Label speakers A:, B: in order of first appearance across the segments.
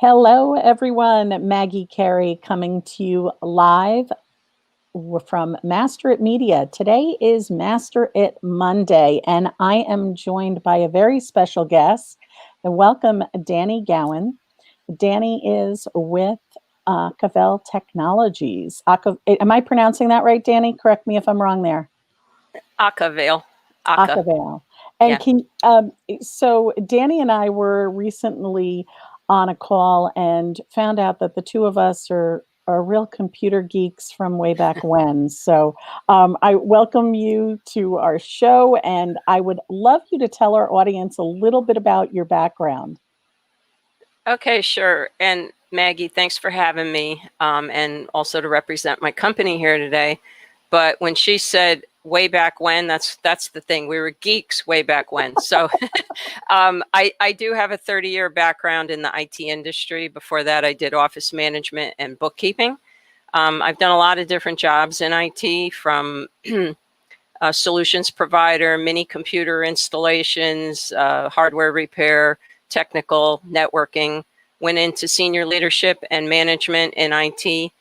A: Hello, everyone. Maggie Carey coming to you live from Master It Media. Today is Master It Monday, and I am joined by a very special guest. And welcome, Dani Gowen. Dani is with AKAVEIL Technologies. Am I pronouncing that right, Dani? Correct me if I'm wrong there.
B: AKAVEIL.
A: AKAVEIL. And
B: Yeah.
A: So Dani and I were recently on a call and found out that the two of us are real computer geeks from way back when. So I welcome you to our show, and I would love you to tell our audience a little bit about your background.
B: Okay, sure. And Maggie, thanks for having me, and also to represent my company here today. But when she said way back when, that's the thing. We were geeks way back when. So I do have a 30-year background in the IT industry. Before that, I did office management and bookkeeping. I've done a lot of different jobs in IT, from a solutions provider, mini computer installations, hardware repair, technical networking, went into senior leadership and management in IT,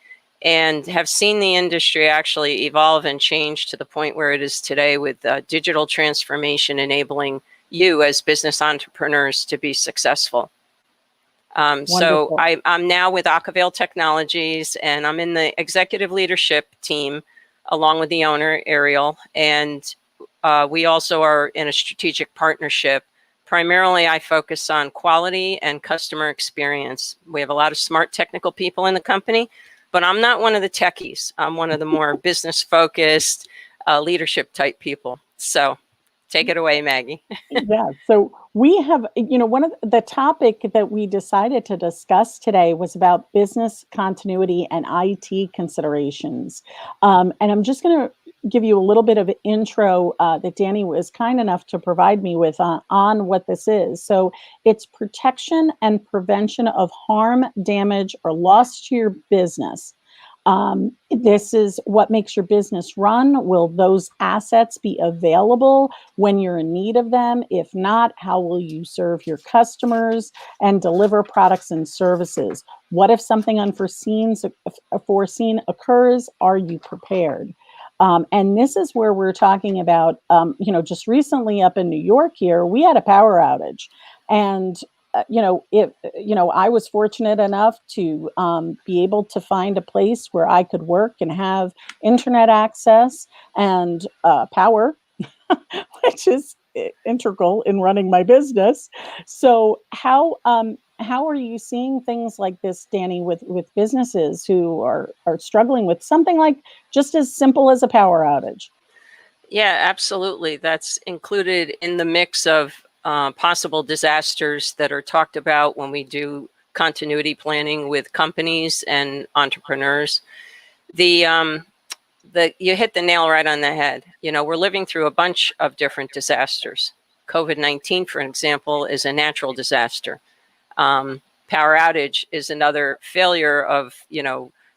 B: and have seen the industry actually evolve and change to the point where it is today, with digital transformation enabling you as business entrepreneurs to be successful. So I'm now with AKAVEIL Technologies, and I'm in the executive leadership team along with the owner, Ariel. And we also are in a strategic partnership. Primarily, I focus on quality and customer experience. We have a lot of smart technical people in the company, but I'm not one of the techies. I'm one of the more business-focused leadership type people. So take it away, Maggie.
A: Yeah, so we have, one of the topic that we decided to discuss today was about business continuity and IT considerations. And I'm just going to give you a little bit of an intro that Dani was kind enough to provide me with on what this is. So it's protection and prevention of harm, damage, or loss to your business. This is what makes your business run. Will those assets be available when you're in need of them? If not, how will you serve your customers and deliver products and services? What if something unforeseen occurs? Are you prepared? And this is where we're talking about, just recently up in New York here, we had a power outage. And I was fortunate enough to be able to find a place where I could work and have internet access and power, which is integral in running my business. So how are you seeing things like this, Dani, with businesses who are struggling with something like just as simple as a power outage?
B: Yeah, absolutely. That's included in the mix of possible disasters that are talked about when we do continuity planning with companies and entrepreneurs. You hit the nail right on the head. We're living through a bunch of different disasters. COVID-19, for example, is a natural disaster. Power outage is another failure of,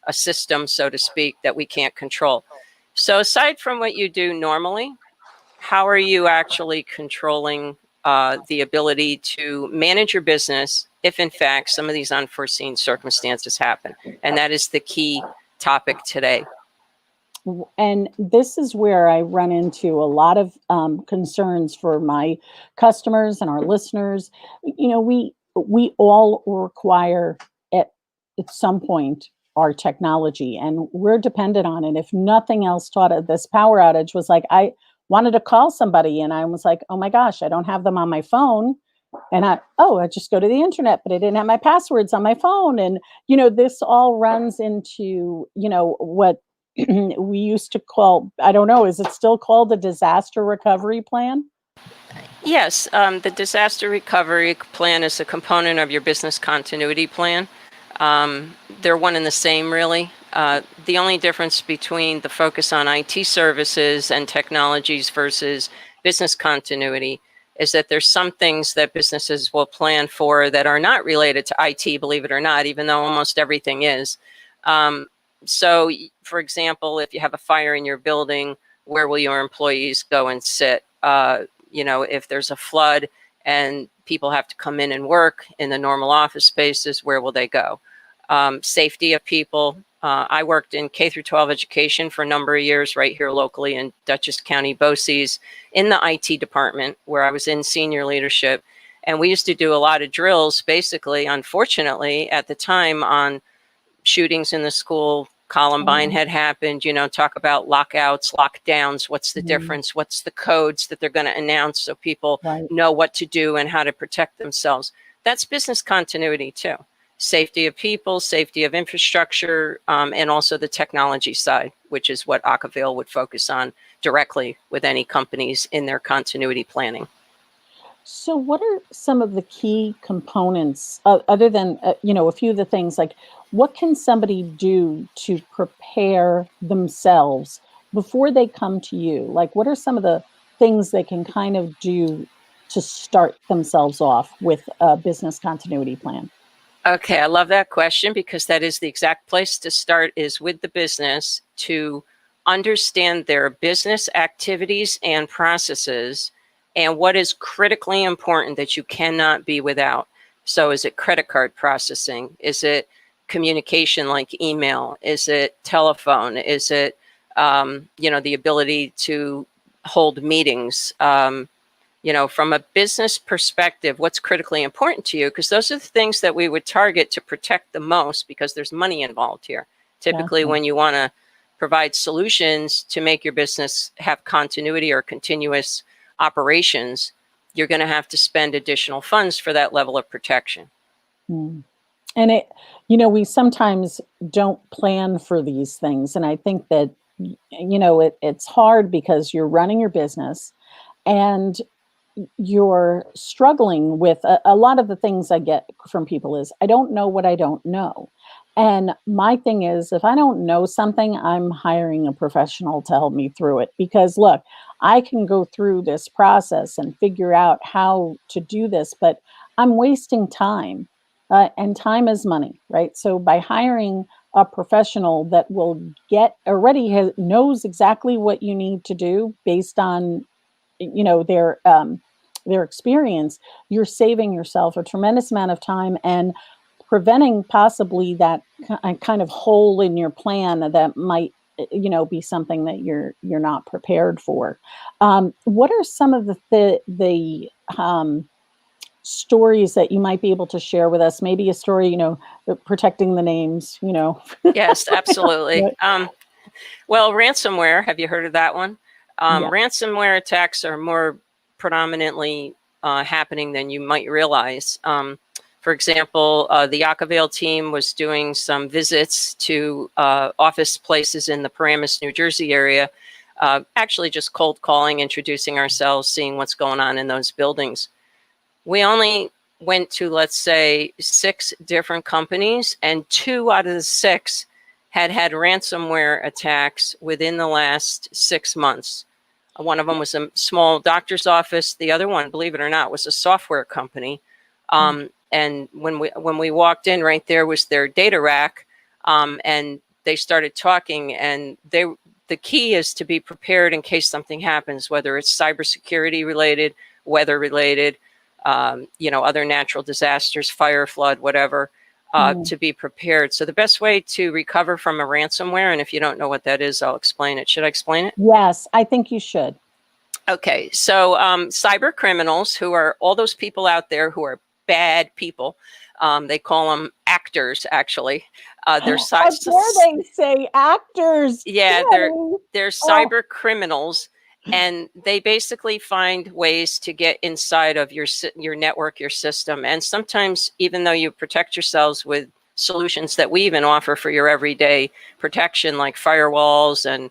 B: a system, so to speak, that we can't control. So aside from what you do normally, how are you actually controlling the ability to manage your business if, in fact, some of these unforeseen circumstances happen? And that is the key topic today.
A: And this is where I run into a lot of concerns for my customers and our listeners. We all require at some point our technology, and we're dependent on it. If nothing else, taught of this power outage was like, I wanted to call somebody and I was like, oh my gosh, I don't have them on my phone. And I just go to the internet, but I didn't have my passwords on my phone. And, this all runs into, what we used to call, I don't know, is it still called a disaster recovery plan?
B: Yes, the disaster recovery plan is a component of your business continuity plan. They're one and the same, really. The only difference between the focus on IT services and technologies versus business continuity is that there's some things that businesses will plan for that are not related to IT, believe it or not, even though almost everything is. So, for example, if you have a fire in your building, where will your employees go and sit? If there's a flood and people have to come in and work in the normal office spaces. Where will they go? Safety of people. I worked in K through 12 education for a number of years right here locally in Dutchess County, BOCES, in the IT department where I was in senior leadership. And we used to do a lot of drills, basically, unfortunately, at the time on shootings in the school. Columbine had happened, talk about lockouts, lockdowns. What's the difference? What's the codes that they're going to announce so people know what to do and how to protect themselves? That's business continuity too. Safety of people, safety of infrastructure, and also the technology side, which is what AKAVEIL would focus on directly with any companies in their continuity planning.
A: So what are some of the key components other than, a few of the things, like what can somebody do to prepare themselves before they come to you? Like, what are some of the things they can kind of do to start themselves off with a business continuity plan?
B: Okay, I love that question because that is the exact place to start, is with the business to understand their business activities and processes and what is critically important that you cannot be without. So is it credit card processing? Is it communication like email? Is it telephone? Is it, the ability to hold meetings? From a business perspective, what's critically important to you? Because those are the things that we would target to protect the most because there's money involved here. Typically, when you want to provide solutions to make your business have continuity or continuous operations, you're going to have to spend additional funds for that level of protection.
A: And we sometimes don't plan for these things. And I think that, it's hard because you're running your business and you're struggling with a lot of the things I get from people is, I don't know what I don't know. And my thing is, if I don't know something, I'm hiring a professional to help me through it. Because look, I can go through this process and figure out how to do this, but I'm wasting time. And time is money, right? So by hiring a professional that will knows exactly what you need to do based on their experience, you're saving yourself a tremendous amount of time and preventing possibly that kind of hole in your plan that might be something that you're not prepared for. What are some of the stories that you might be able to share with us? Maybe a story, protecting the names,
B: Yes, absolutely. Well, ransomware, have you heard of that one? Ransomware attacks are more predominantly happening than you might realize. For example, the AKAVEIL team was doing some visits to office places in the Paramus, New Jersey area, actually just cold calling, introducing ourselves, seeing what's going on in those buildings. We only went to, let's say, 6 different companies, and 2 out of the 6 had ransomware attacks within the last 6 months. One of them was a small doctor's office. The other one, believe it or not, was a software company. And when we walked in, right there was their data rack, and they started talking. And the key is to be prepared in case something happens, whether it's cybersecurity related, weather related, other natural disasters, fire, flood, whatever. To be prepared. So the best way to recover from a ransomware, and if you don't know what that is, I'll explain it. Should I explain it?
A: Yes, I think you should.
B: Okay, so cyber criminals, who are all those people out there who are bad people, they call them actors, actually.
A: How dare they say actors?
B: Yeah, they're cyber criminals. And they basically find ways to get inside of your network, your system. And sometimes, even though you protect yourselves with solutions that we even offer for your everyday protection, like firewalls and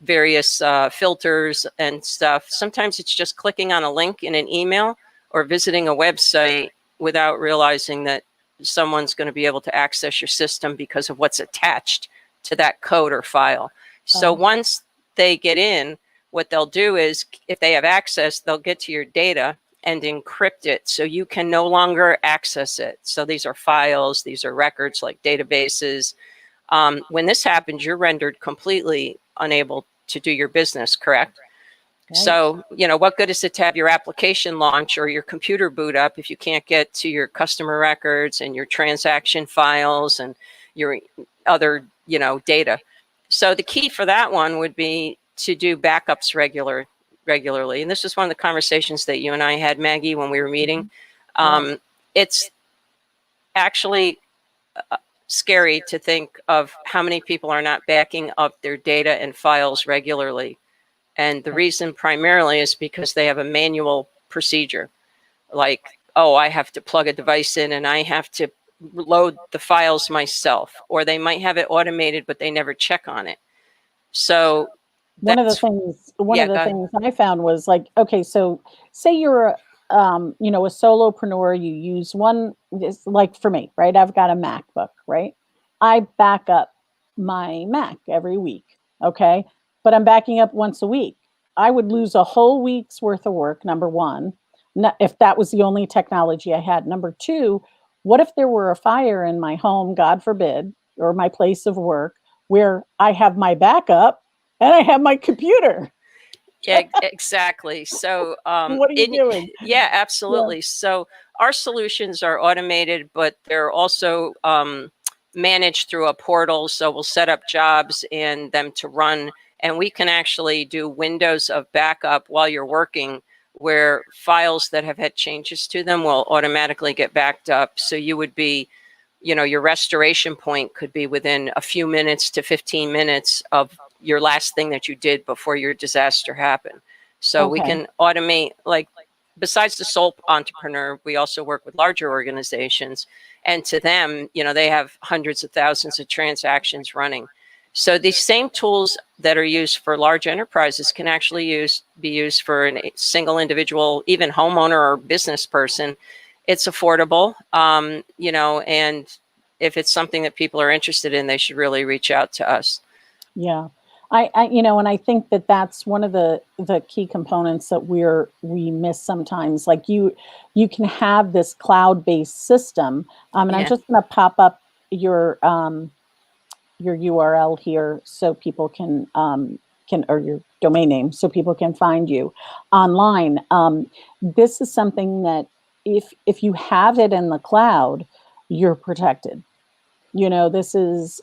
B: various filters and stuff, sometimes it's just clicking on a link in an email or visiting a website without realizing that someone's going to be able to access your system because of what's attached to that code or file. So once they get in, what they'll do is, if they have access, they'll get to your data and encrypt it so you can no longer access it. So these are files, these are records like databases. When this happens, you're rendered completely unable to do your business, correct? So, what good is it to have your application launch or your computer boot up if you can't get to your customer records and your transaction files and your other, data? So the key for that one would be to do backups regularly. And this is one of the conversations that you and I had, Maggie, when we were meeting.
A: Yes.
B: It's actually scary to think of how many people are not backing up their data and files regularly. And the reason primarily is because they have a manual procedure. Like, oh, I have to plug a device in and I have to load the files myself. Or they might have it automated, but they never check on it. So
A: One of the
B: that's,
A: things
B: yeah, go ahead.
A: I found was like, okay, so say you're a solopreneur, you use one, like for me, right? I've got a MacBook, right? I back up my Mac every week, okay? But I'm backing up once a week. I would lose a whole week's worth of work, number one, if that was the only technology I had. Number two, what if there were a fire in my home, God forbid, or my place of work, where I have my backup and I have my computer?
B: Yeah, exactly. So,
A: What are you doing?
B: yeah,
A: Yeah.
B: absolutely. So our solutions are automated, but they're also managed through a portal. So we'll set up jobs and them to run, and we can actually do windows of backup while you're working, where files that have had changes to them will automatically get backed up. So you would be, your restoration point could be within a few minutes to 15 minutes of your last thing that you did before your disaster happened. So we
A: Okay.
B: can automate, like, besides the sole entrepreneur, we also work with larger organizations. And to them, they have hundreds of thousands of transactions running. So these same tools that are used for large enterprises can actually be used for a single individual, even homeowner or business person. It's affordable, and if it's something that people are interested in, they should really reach out to us.
A: Yeah. And I think that that's one of the key components that we miss sometimes. Like you can have this cloud-based system, and I'm
B: Yeah.
A: just going to pop up your URL here so people can or your domain name so people can find you online. This is something that if you have it in the cloud, you're protected. This is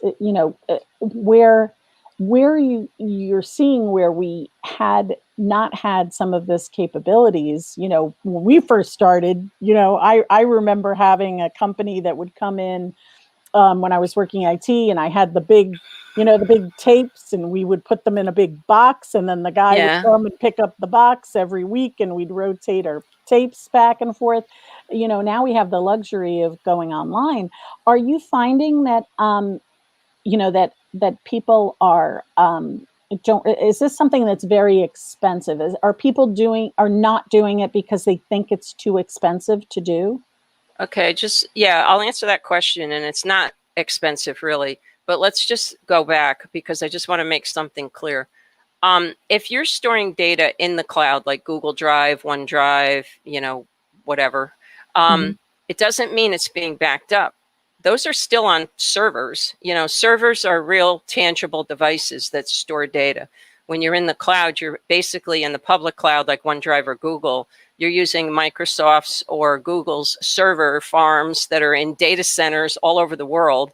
A: where you're seeing where we had not had some of this capabilities. When we first started, I remember having a company that would come in when I was working IT, and I had the big tapes, and we would put them in a big box, and then the guy would
B: Yeah.
A: come and pick up the box every week, and we'd rotate our tapes back and forth. Now we have the luxury of going online. Are you finding that that people are don't is this something that's very expensive? Are people are not doing it because they think it's too expensive to do?
B: Okay, yeah, I'll answer that question. And it's not expensive, really. But let's just go back, because I just want to make something clear. If you're storing data in the cloud, like Google Drive, OneDrive, whatever,
A: Mhm.
B: it doesn't mean it's being backed up. Those are still on servers. Servers are real tangible devices that store data. When you're in the cloud, you're basically in the public cloud, like OneDrive or Google. You're using Microsoft's or Google's server farms that are in data centers all over the world.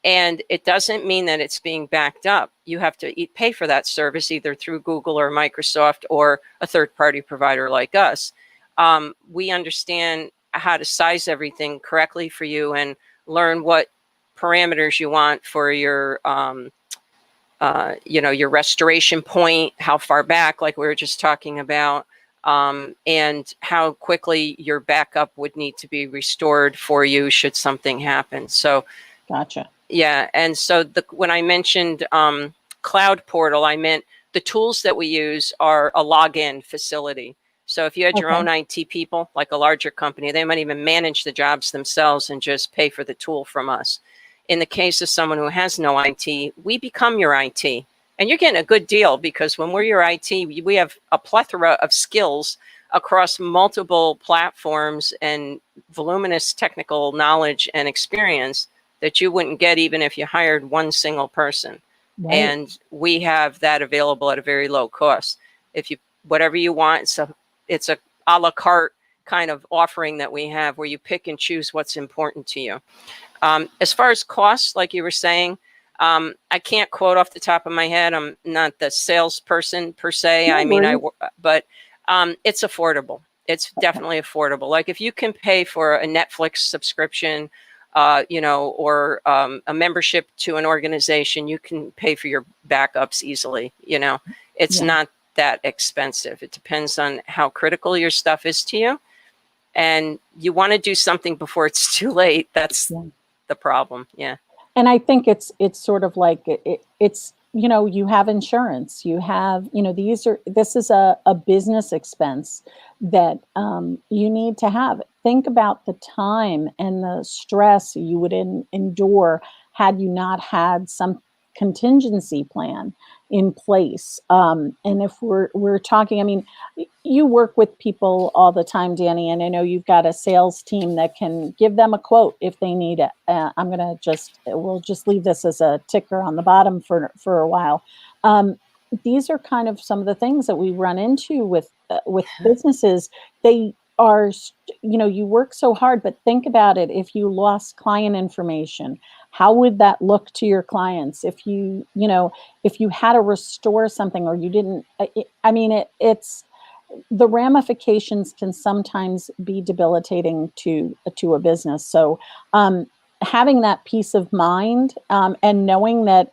B: And it doesn't mean that it's being backed up. You have to pay for that service either through Google or Microsoft or a third-party provider like us. We understand how to size everything correctly for you and learn what parameters you want for your your restoration point, how far back, like we were just talking about, and how quickly your backup would need to be restored for you should something happen. So,
A: Gotcha.
B: yeah. And so when I mentioned Cloud Portal, I meant the tools that we use are a login facility. So if you had your
A: Okay.
B: own IT people, like a larger company, they might even manage the jobs themselves and just pay for the tool from us. In the case of someone who has no IT, we become your IT. And you're getting a good deal, because when we're your IT, we have a plethora of skills across multiple platforms and voluminous technical knowledge and experience that you wouldn't get even if you hired one single person.
A: Right.
B: And we have that available at a very low cost. If you whatever you want. It's a la carte kind of offering that we have where you pick and choose what's important to you. As far as costs, like you were saying, I can't quote off the top of my head. I'm not the salesperson per se.
A: No worries.
B: But it's affordable. It's definitely affordable. Like if you can pay for a Netflix subscription, or a membership to an organization, you can pay for your backups easily. It's not that expensive. It depends on how critical your stuff is to you. And you want to do something before it's too late. That's the problem. Yeah.
A: And I think it's sort of like it's, you have insurance, you have, this is a business expense that you need to have. Think about the time and the stress you would endure had you not had some contingency plan in place. And if we're talking, I mean, you work with people all the time, Dani, and I know you've got a sales team that can give them a quote if they need it. We'll just leave this as a ticker on the bottom for a while. These are kind of some of the things that we run into with businesses. They are, you work so hard, but think about it. If you lost client information, how would that look to your clients? If you had to restore something or you didn't, it's the ramifications can sometimes be debilitating to a business. So having that peace of mind and knowing that,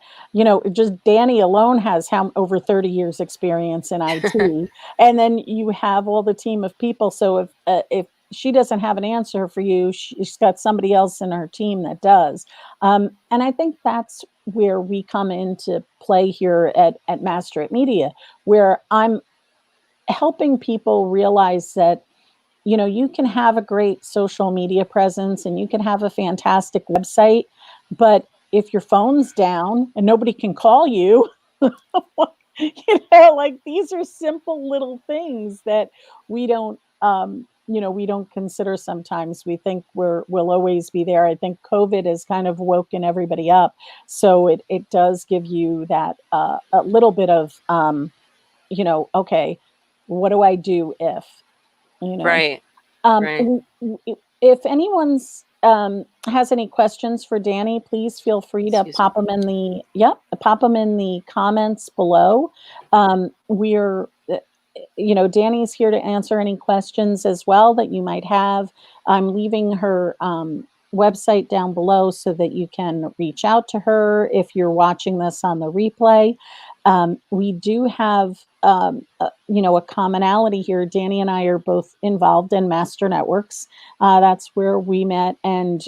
A: just Dani alone has over 30 years experience in IT. And then you have all the team of people. So if she doesn't have an answer for you, she's got somebody else in her team that does. And I think that's where we come into play here at Master It Media, where I'm helping people realize that, you can have a great social media presence and you can have a fantastic website, but if your phone's down and nobody can call you, like these are simple little things that we don't, we don't consider sometimes. We think we'll always be there. I think COVID has kind of woken everybody up. So it does give you that a little bit of, okay, what do I do if,
B: Right. Right.
A: If anyone's has any questions for Dani, please feel free to pop them in the comments below. We're Dani's here to answer any questions as well that you might have. I'm leaving her website down below so that you can reach out to her if you're watching this on the replay. We do have a commonality here. Dani and I are both involved in Master Networks. That's where we met, and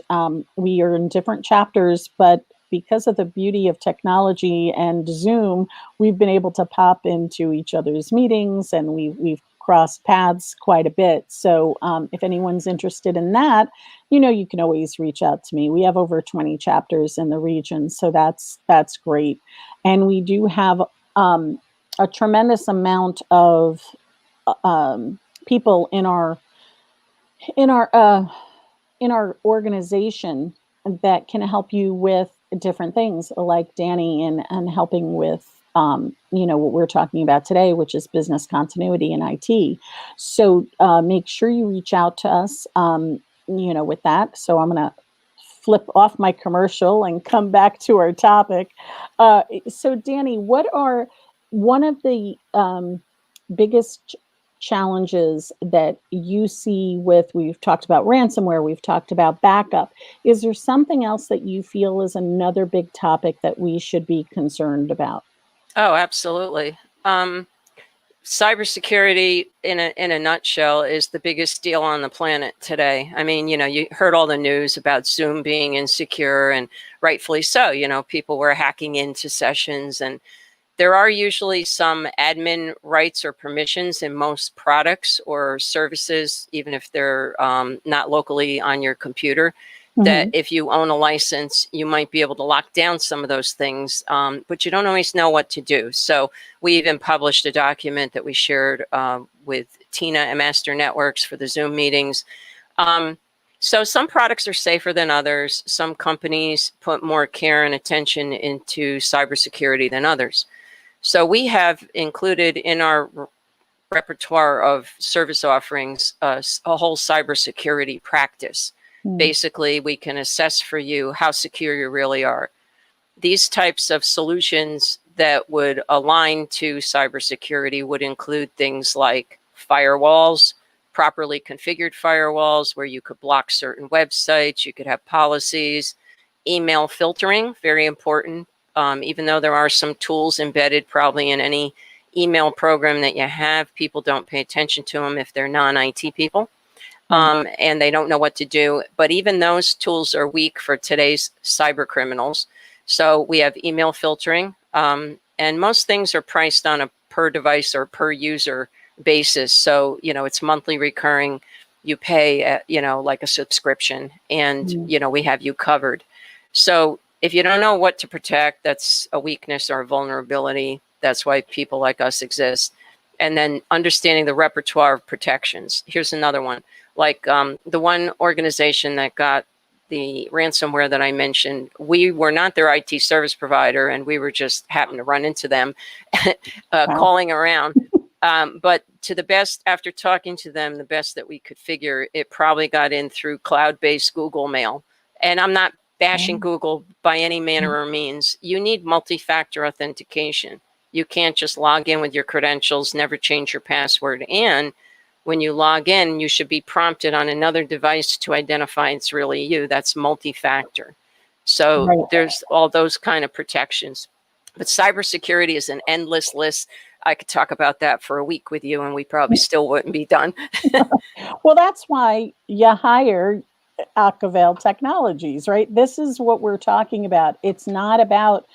A: we are in different chapters, but because of the beauty of technology and Zoom, we've been able to pop into each other's meetings, and we've crossed paths quite a bit. So if anyone's interested in that, you can always reach out to me. We have over 20 chapters in the region, so that's great. And we do have a tremendous amount of people in our organization that can help you with different things, like Dani and helping with what we're talking about today, which is business continuity in IT. So make sure you reach out to us with that. So I'm going to flip off my commercial and come back to our topic. So Dani, what are one of the biggest challenges that you see we've talked about ransomware, we've talked about backup. Is there something else that you feel is another big topic that we should be concerned about?
B: Oh, absolutely. Cybersecurity in a nutshell is the biggest deal on the planet today. I mean, you heard all the news about Zoom being insecure, and rightfully so. People were hacking into sessions, and there are usually some admin rights or permissions in most products or services, even if they're not locally on your computer, that if you own a license, you might be able to lock down some of those things, but you don't always know what to do. So we even published a document that we shared with Tina and Master Networks for the Zoom meetings. So some products are safer than others. Some companies put more care and attention into cybersecurity than others. So we have included in our repertoire of service offerings, a whole cybersecurity practice. Basically, we can assess for you how secure you really are. These types of solutions that would align to cybersecurity would include things like firewalls, properly configured firewalls where you could block certain websites, you could have policies, email filtering, very important. Even though there are some tools embedded probably in any email program that you have, people don't pay attention to them if they're non-IT people. And they don't know what to do. But even those tools are weak for today's cyber criminals. So we have email filtering, and most things are priced on a per device or per user basis. So, it's monthly recurring. You pay, like a subscription, and, we have you covered. So if you don't know what to protect, that's a weakness or a vulnerability. That's why people like us exist. And then understanding the repertoire of protections. Here's another one. Like the one organization that got the ransomware that I mentioned, we were not their IT service provider, and we were just happened to run into them calling around. But to the best, after talking to them, the best that we could figure, it probably got in through cloud-based Google Mail. And I'm not bashing Google by any manner or means. You need multi-factor authentication. You can't just log in with your credentials, never change your password. And when you log in, you should be prompted on another device to identify it's really you. That's multi-factor. So there's all those kind of protections. But cybersecurity is an endless list. I could talk about that for a week with you, and we probably still wouldn't be done.
A: Well, that's why you hire AKAVEIL Technologies, right? This is what we're talking about. It's not about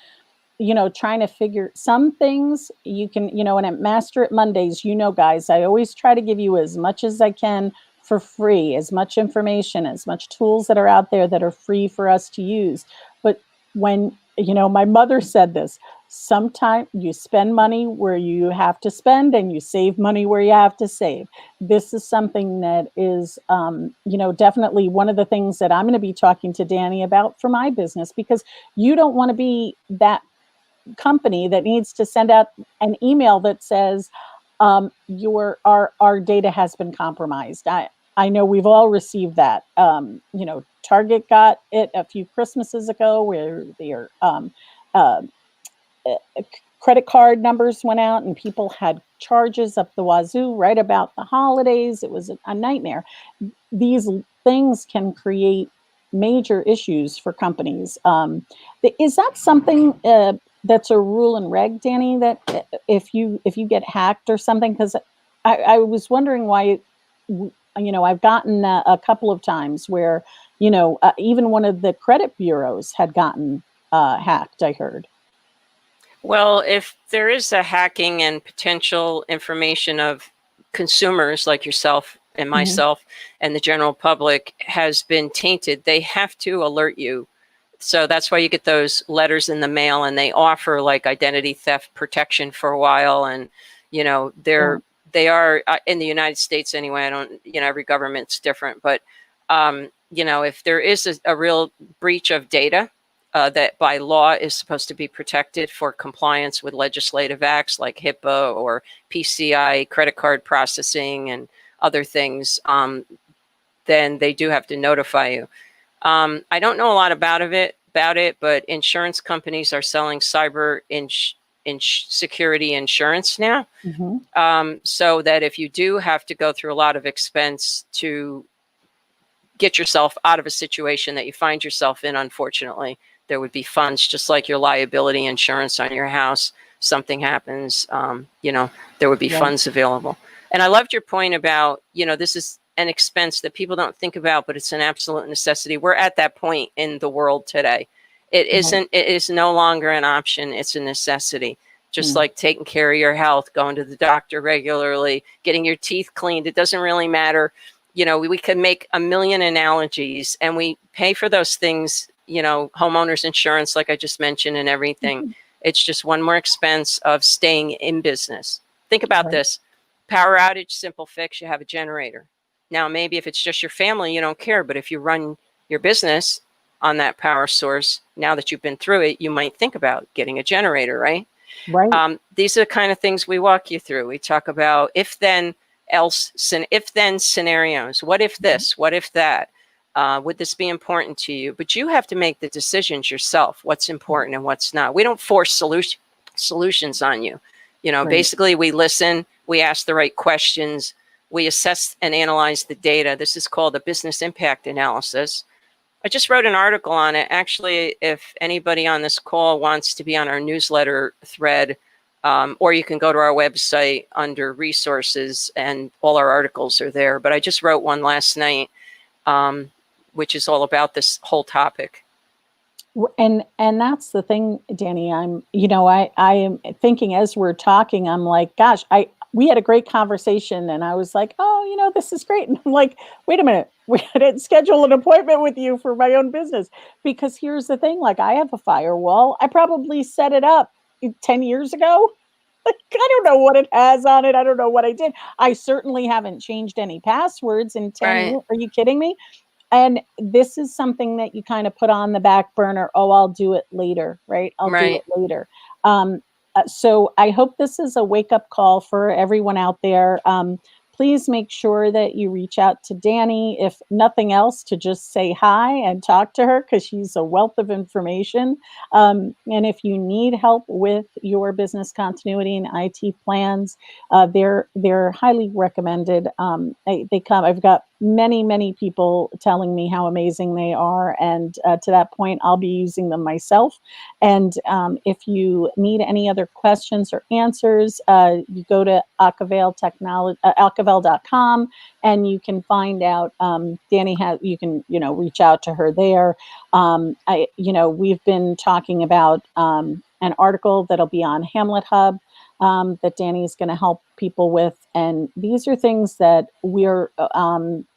A: trying to figure some things you can, and at Master It Mondays, guys, I always try to give you as much as I can for free, as much information, as much tools that are out there that are free for us to use. But when, my mother said this, sometimes you spend money where you have to spend and you save money where you have to save. This is something that is, definitely one of the things that I'm going to be talking to Dani about for my business, because you don't want to be that company that needs to send out an email that says our data has been compromised. I know we've all received that. Target got it a few Christmases ago where their credit card numbers went out and people had charges up the wazoo right about the holidays. It was a nightmare. These things can create major issues for companies. Is that something that's a rule and reg, Dani, that if you get hacked or something? Because I was wondering why, I've gotten a couple of times where, even one of the credit bureaus had gotten hacked, I heard.
B: Well, if there is a hacking and potential information of consumers like yourself and myself and the general public has been tainted, they have to alert you. So that's why you get those letters in the mail, and they offer like identity theft protection for a while. And, they are in the United States anyway. I don't, every government's different, but, if there is a real breach of data that by law is supposed to be protected for compliance with legislative acts like HIPAA or PCI, credit card processing and other things, then they do have to notify you. I don't know a lot about it, but insurance companies are selling cyber security insurance now. So that if you do have to go through a lot of expense to get yourself out of a situation that you find yourself in, unfortunately, there would be funds, just like your liability insurance on your house. Something happens, there would be funds available. And I loved your point about, this is an expense that people don't think about, but it's an absolute necessity. We're at that point in the world today. It isn't, it is no longer an option. It's a necessity. Just like taking care of your health, going to the doctor regularly, getting your teeth cleaned. It doesn't really matter. We could make a million analogies, and we pay for those things, homeowners insurance, like I just mentioned, and everything. It's just one more expense of staying in business. Think about this. Power outage, simple fix, you have a generator. Now, maybe if it's just your family, you don't care. But if you run your business on that power source, now that you've been through it, you might think about getting a generator, right?
A: Right.
B: These are the kind of things we walk you through. We talk about if then scenarios. What if this? What if that? Would this be important to you? But you have to make the decisions yourself. What's important and what's not. We don't force solutions on you.
A: Right.
B: Basically, we listen. We ask the right questions. We assess and analyze the data. This is called a business impact analysis. I just wrote an article on it. Actually, if anybody on this call wants to be on our newsletter thread, or you can go to our website under resources and all our articles are there. But I just wrote one last night, which is all about this whole topic.
A: And that's the thing, Dani. I am thinking as we're talking, I'm like, gosh, we had a great conversation, and I was like, oh, this is great. And I'm like, wait a minute, we didn't schedule an appointment with you for my own business, because here's the thing, like, I have a firewall. I probably set it up 10 years ago. Like, I don't know what it has on it. I don't know what I did. I certainly haven't changed any passwords in 10
B: Right.
A: years. Are you kidding me? And this is something that you kind of put on the back burner. Oh, I'll do it later, right? I'll do it later. So I hope this is a wake-up call for everyone out there. Please make sure that you reach out to Dani, if nothing else, to just say hi and talk to her, because she's a wealth of information. And if you need help with your business continuity and IT plans, they're highly recommended. They come. I've got many people telling me how amazing they are, and to that point, I'll be using them myself. And if you need any other questions or answers, you go to AKAVEIL.com, and you can find out. Dani has. You can reach out to her there. We've been talking about an article that'll be on Hamlet Hub that Dani is going to help people with. And these are things that we're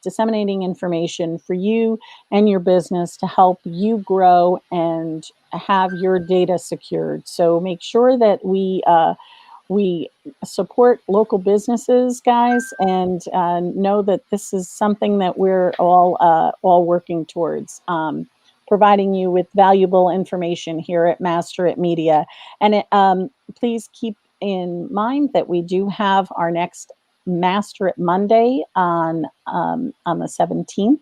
A: disseminating information for you and your business to help you grow and have your data secured. So make sure that we support local businesses, guys, and know that this is something that we're all working towards. Providing you with valuable information here at Master It Media. And please keep in mind that we do have our next Master It Monday on the 17th,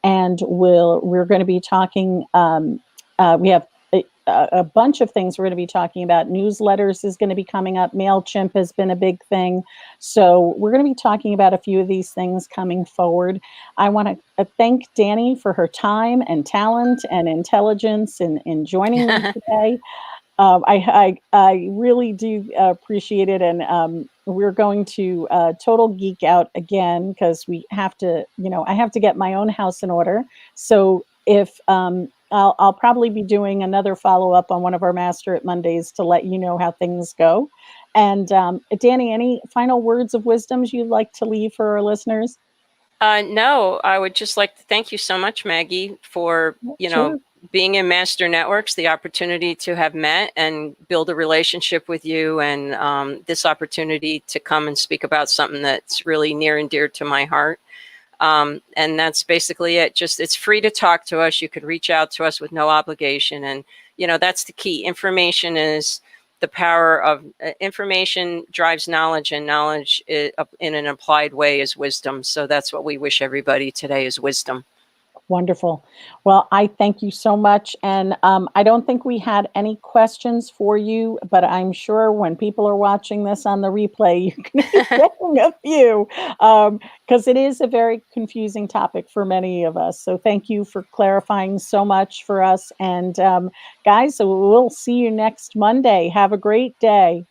A: and we're going to be talking. We have a bunch of things we're going to be talking about. Newsletters is going to be coming up. MailChimp has been a big thing. So we're going to be talking about a few of these things coming forward. I want to thank Dani for her time and talent and intelligence in joining me today. I really do appreciate it. And we're going to total geek out again, because we have to, I have to get my own house in order. So if I'll probably be doing another follow-up on one of our Master It Mondays to let you know how things go. And Dani, any final words of wisdoms you'd like to leave for our listeners?
B: No, I would just like to thank you so much, Maggie, for,
A: Sure.
B: being in Master Networks, the opportunity to have met and build a relationship with you, and this opportunity to come and speak about something that's really near and dear to my heart. And that's basically it. Just, it's free to talk to us. You could reach out to us with no obligation. And, that's the key. Information is the power of information drives knowledge, and knowledge in an applied way is wisdom. So that's what we wish everybody today, is wisdom.
A: Wonderful. Well, I thank you so much. And I don't think we had any questions for you, but I'm sure when people are watching this on the replay, you're going to be getting a few, because it is a very confusing topic for many of us. So thank you for clarifying so much for us. And guys, so we'll see you next Monday. Have a great day.